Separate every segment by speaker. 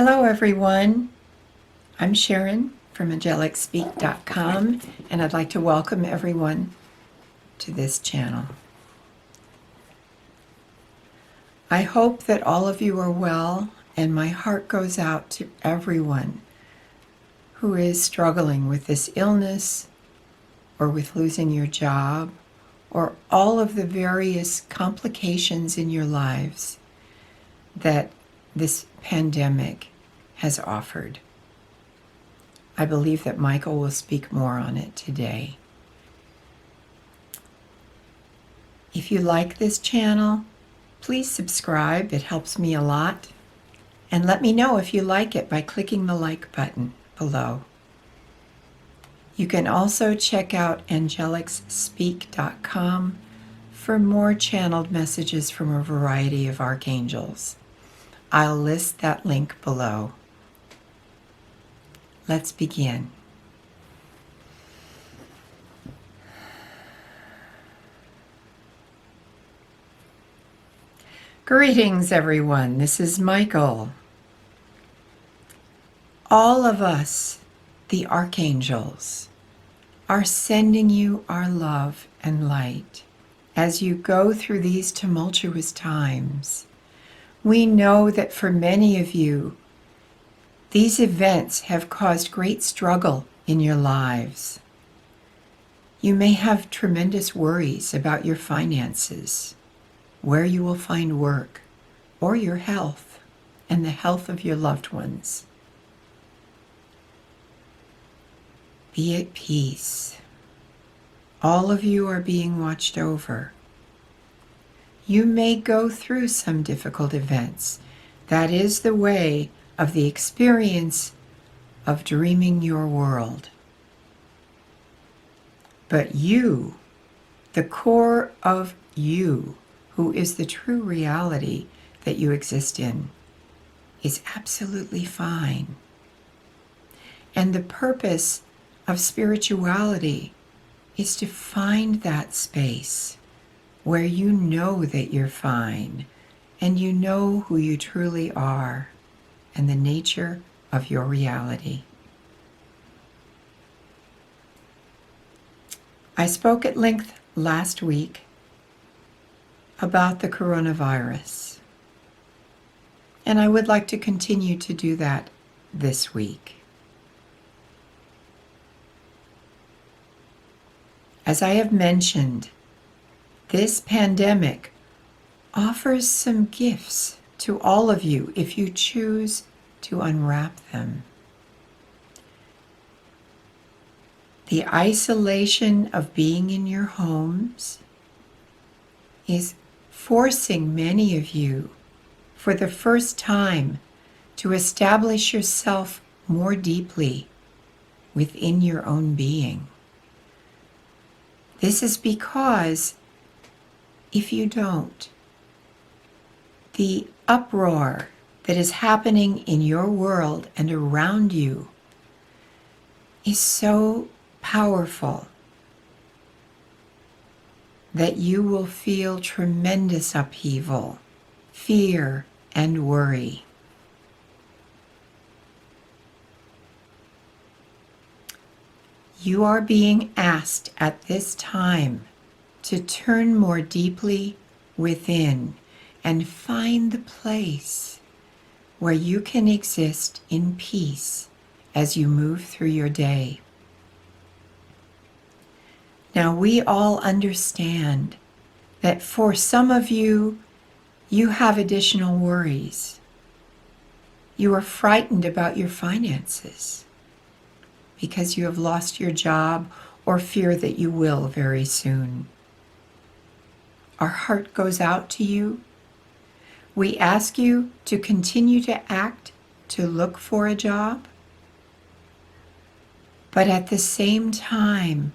Speaker 1: Hello everyone, I'm Sharon from Angelics-Speak.com, and I'd like to welcome everyone to this channel. I hope that all of you are well, and my heart goes out to everyone who is struggling with this illness or with losing your job or all of the various complications in your lives that this pandemic has offered. I believe that Michael will speak more on it today. If you like this channel, please subscribe. It helps me a lot. And let me know if you like it by clicking the like button below. You can also check out Angelics-Speak.com for more channeled messages from a variety of archangels. I'll list that link below. Let's begin. Greetings, everyone. This is Michael. All of us, the archangels, are sending you our love and light as you go through these tumultuous times. We know that for many of you, these events have caused great struggle in your lives. You may have tremendous worries about your finances, where you will find work, or your health and the health of your loved ones. Be at peace. All of you are being watched over. You may go through some difficult events. That is the way of the experience of dreaming your world. But you, the core of you, who is the true reality that you exist in, is absolutely fine. And the purpose of spirituality is to find that space where you know that you're fine and you know who you truly are and the nature of your reality. I spoke at length last week about the coronavirus, and I would like to continue to do that this week. As I have mentioned, this pandemic offers some gifts to all of you if you choose to unwrap them. The isolation of being in your homes is forcing many of you for the first time to establish yourself more deeply within your own being. This is because if you don't, the uproar that is happening in your world and around you is so powerful that you will feel tremendous upheaval, fear, and worry. You are being asked at this time to turn more deeply within and find the place where you can exist in peace as you move through your day. Now, we all understand that for some of you, you have additional worries. You are frightened about your finances because you have lost your job or fear that you will very soon. Our heart goes out to you. We ask you to continue to act to look for a job, but at the same time,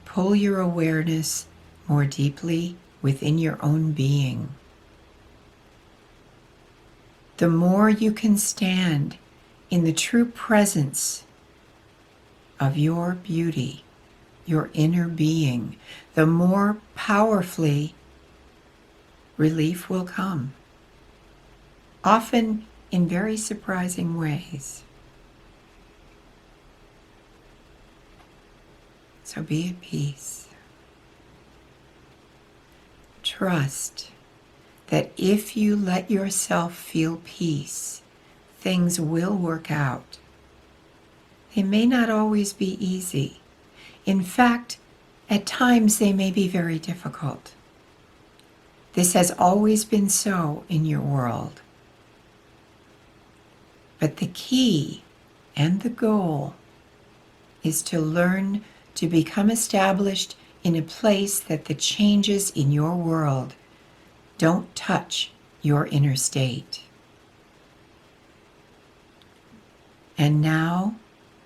Speaker 1: pull your awareness more deeply within your own being. The more you can stand in the true presence of your beauty, your inner being, the more powerfully relief will come. Often in very surprising ways. So be at peace. Trust that if you let yourself feel peace, things will work out. They may not always be easy. In fact, at times they may be very difficult. This has always been so in your world. But the key and the goal is to learn to become established in a place that the changes in your world don't touch your inner state. And now,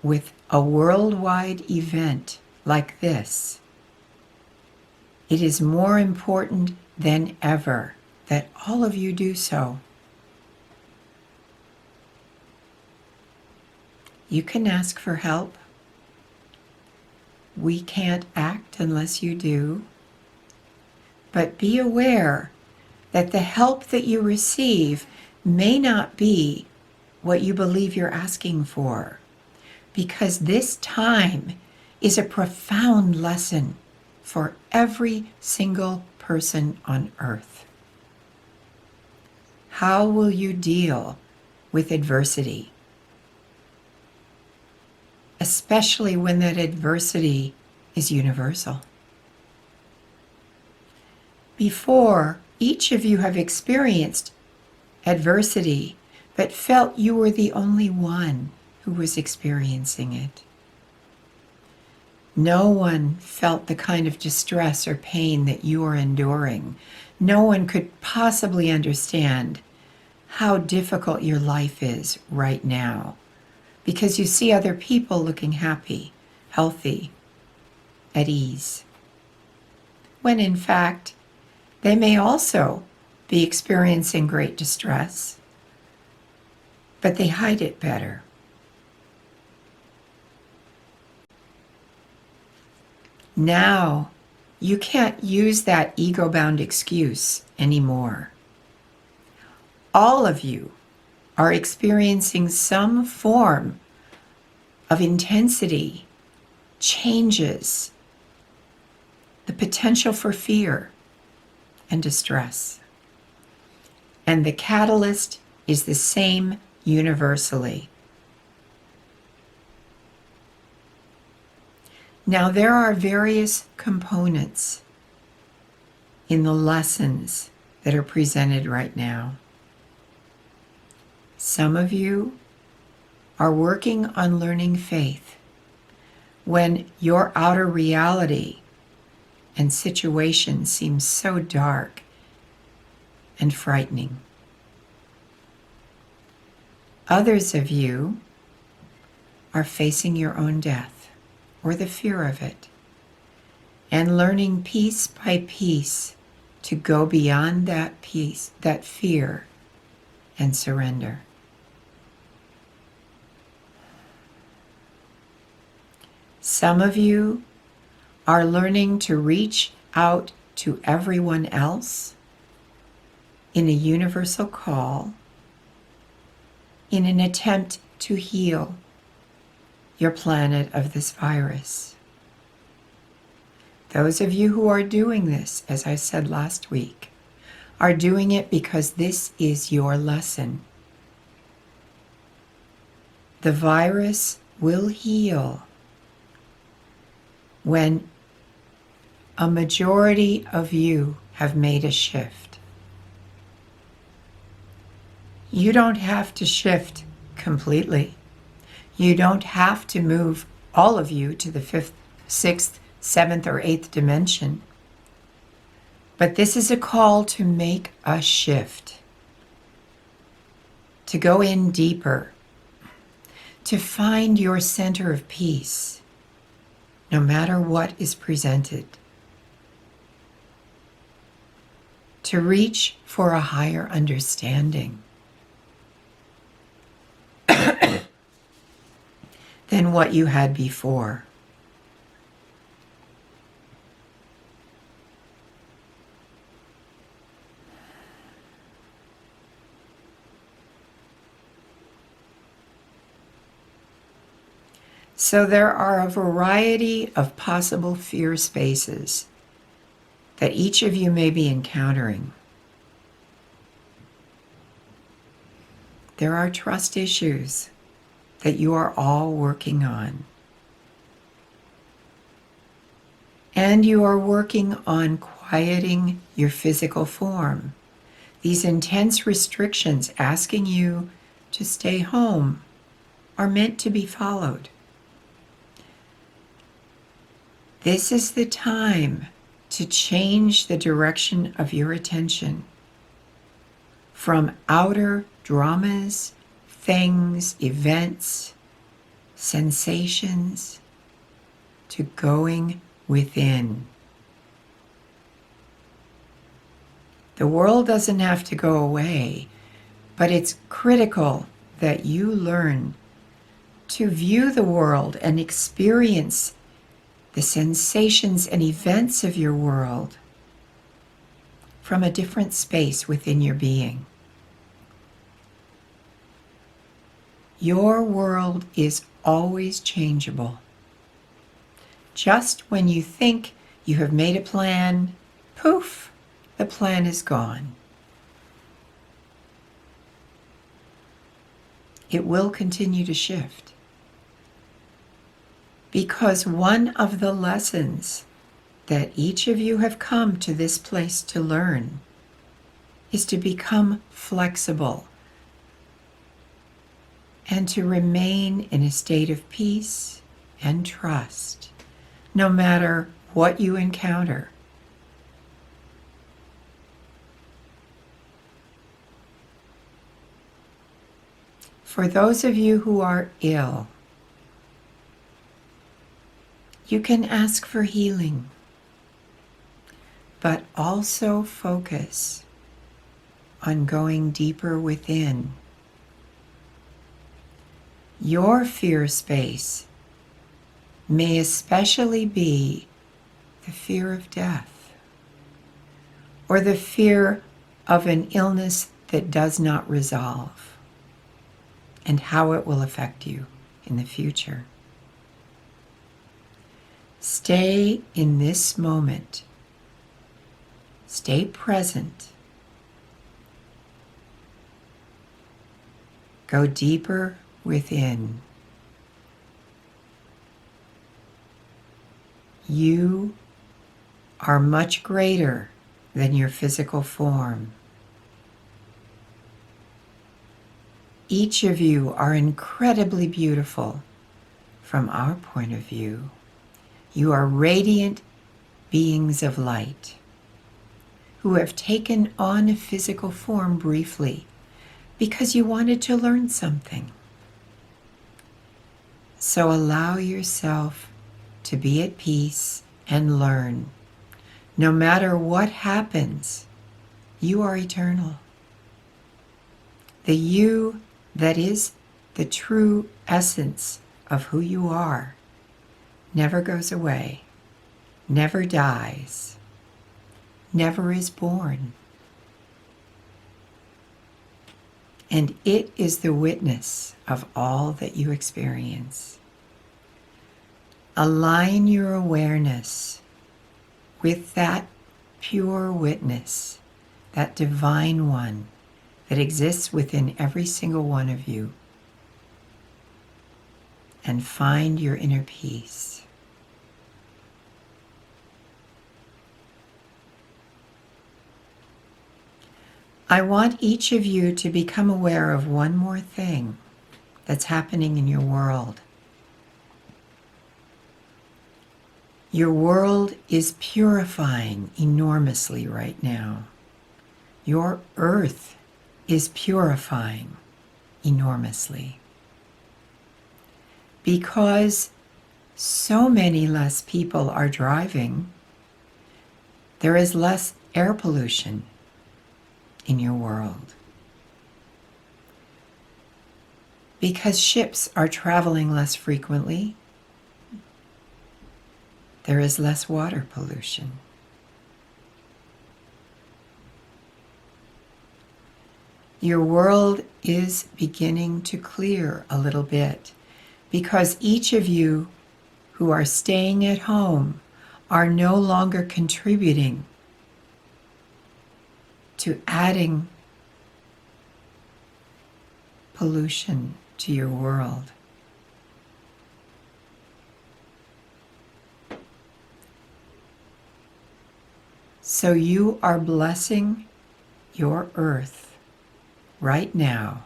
Speaker 1: with a worldwide event like this, it is more important than ever that all of you do so. You can ask for help. We can't act unless you do. But be aware that the help that you receive may not be what you believe you're asking for, because this time is a profound lesson for every single person on earth. How will you deal with adversity? Especially when that adversity is universal. Before, each of you have experienced adversity, but felt you were the only one who was experiencing it. No one felt the kind of distress or pain that you are enduring. No one could possibly understand how difficult your life is right now, because you see other people looking happy, healthy, at ease, when in fact they may also be experiencing great distress, but they hide it better. Now, you can't use that ego-bound excuse anymore. All of you are experiencing some form of intensity, changes, the potential for fear and distress. And the catalyst is the same universally. Now, there are various components in the lessons that are presented right now. Some of you are working on learning faith when your outer reality and situation seems so dark and frightening. Others of you are facing your own death or the fear of it, and learning piece by piece to go beyond that peace, that fear, and surrender. Some of you are learning to reach out to everyone else in a universal call in an attempt to heal your planet of this virus. Those of you who are doing this, as I said last week, are doing it because this is your lesson. The virus will heal when a majority of you have made a shift. You don't have to shift completely. You don't have to move all of you to the 5th, 6th, 7th, or 8th dimension. But this is a call to make a shift, to go in deeper, to find your center of peace, no matter what is presented, to reach for a higher understanding than what you had before. So there are a variety of possible fear spaces that each of you may be encountering. There are trust issues that you are all working on. And you are working on quieting your physical form. These intense restrictions asking you to stay home are meant to be followed. This is the time to change the direction of your attention from outer dramas, things, events, sensations, to going within. The world doesn't have to go away, but it's critical that you learn to view the world and experience the sensations and events of your world from a different space within your being. Your world is always changeable. Just when you think you have made a plan, poof, the plan is gone. It will continue to shift. Because one of the lessons that each of you have come to this place to learn is to become flexible and to remain in a state of peace and trust, no matter what you encounter. For those of you who are ill, you can ask for healing, but also focus on going deeper within. Your fear space may especially be the fear of death, or the fear of an illness that does not resolve, and how it will affect you in the future. Stay in this moment. Stay present. Go deeper within. You are much greater than your physical form. Each of you are incredibly beautiful from our point of view. You are radiant beings of light who have taken on a physical form briefly because you wanted to learn something. So allow yourself to be at peace and learn. No matter what happens, you are eternal. The you that is the true essence of who you are never goes away, never dies, never is born. And it is the witness of all that you experience. Align your awareness with that pure witness, that divine one that exists within every single one of you, and find your inner peace. I want each of you to become aware of one more thing that's happening in your world. Your world is purifying enormously right now. Your earth is purifying enormously. Because so many less people are driving, there is less air pollution in your world. Because ships are traveling less frequently, there is less water pollution. Your world is beginning to clear a little bit because each of you who are staying at home are no longer contributing to adding pollution to your world. So you are blessing your earth right now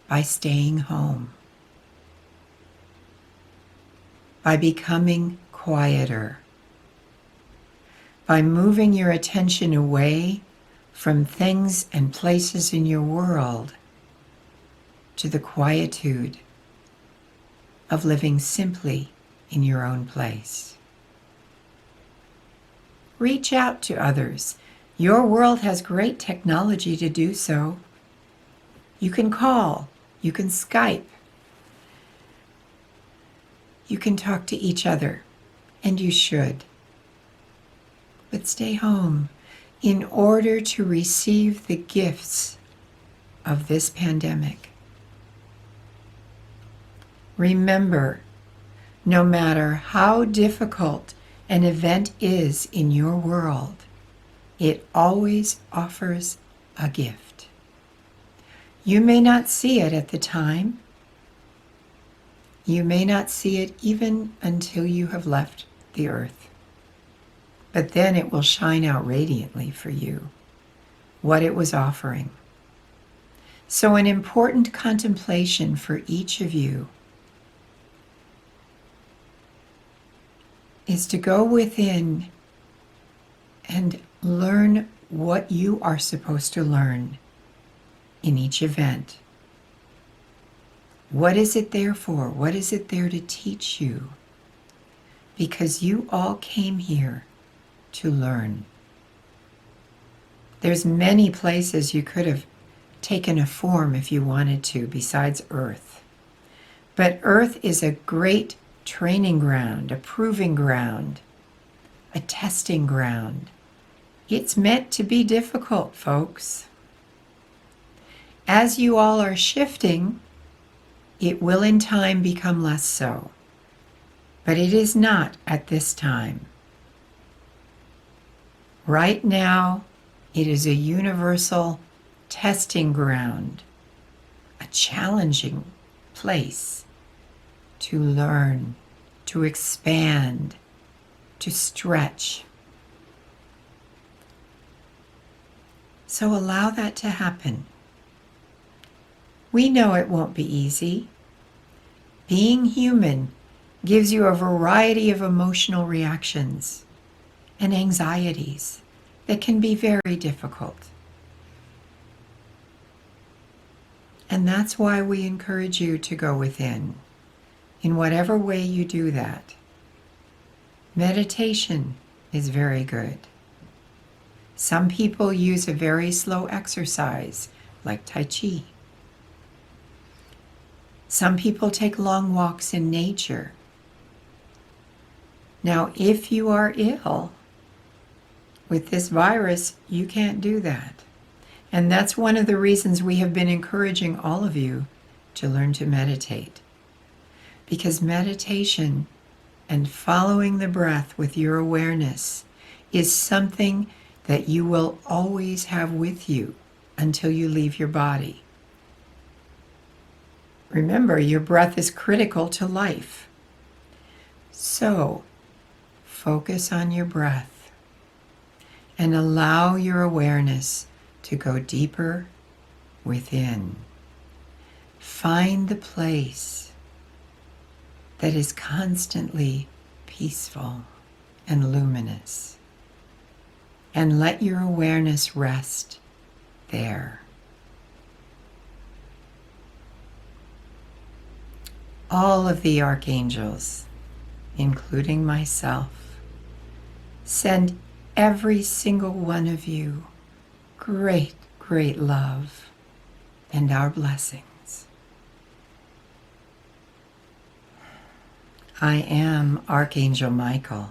Speaker 1: by staying home, by becoming quieter, by moving your attention away from things and places in your world to the quietude of living simply in your own place. Reach out to others. Your world has great technology to do so. You can call, you can Skype, you can talk to each other, and you should. But stay home in order to receive the gifts of this pandemic. Remember, no matter how difficult an event is in your world, it always offers a gift. You may not see it at the time. You may not see it even until you have left the earth. But then it will shine out radiantly for you what it was offering. So an important contemplation for each of you is to go within and learn what you are supposed to learn in each event. What is it there for? What is it there to teach you? Because you all came here to learn. There's many places you could have taken a form if you wanted to besides Earth. But Earth is a great training ground, a proving ground, a testing ground. It's meant to be difficult, folks. As you all are shifting, it will in time become less so. But it is not at this time. Right now, it is a universal testing ground, a challenging place to learn, to expand, to stretch. So allow that to happen. We know it won't be easy. Being human gives you a variety of emotional reactions and anxieties that can be very difficult. And that's why we encourage you to go within, in whatever way you do that. Meditation is very good. Some people use a very slow exercise, like Tai Chi. Some people take long walks in nature. Now, if you are ill with this virus, you can't do that. And that's one of the reasons we have been encouraging all of you to learn to meditate. Because meditation and following the breath with your awareness is something that you will always have with you until you leave your body. Remember, your breath is critical to life. So, focus on your breath and allow your awareness to go deeper within. Find the place that is constantly peaceful and luminous, and let your awareness rest there. All of the archangels, including myself, send every single one of you great, great love and our blessings. I am Archangel Michael,